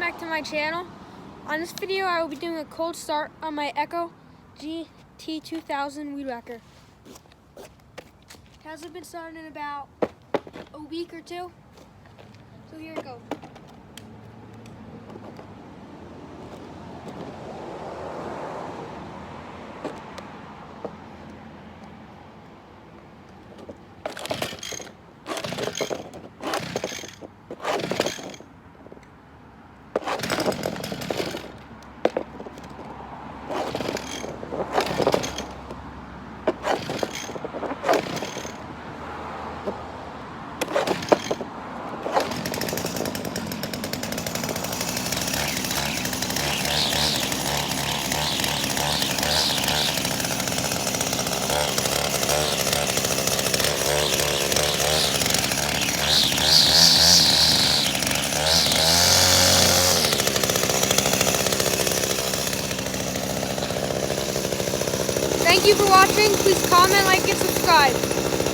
back to my channel. On this video I will be doing a cold start on my Echoe GT2000 weed whacker. It hasn't been started in about a week or two, so here it goes. Thank you for watching. Please comment, like, and subscribe.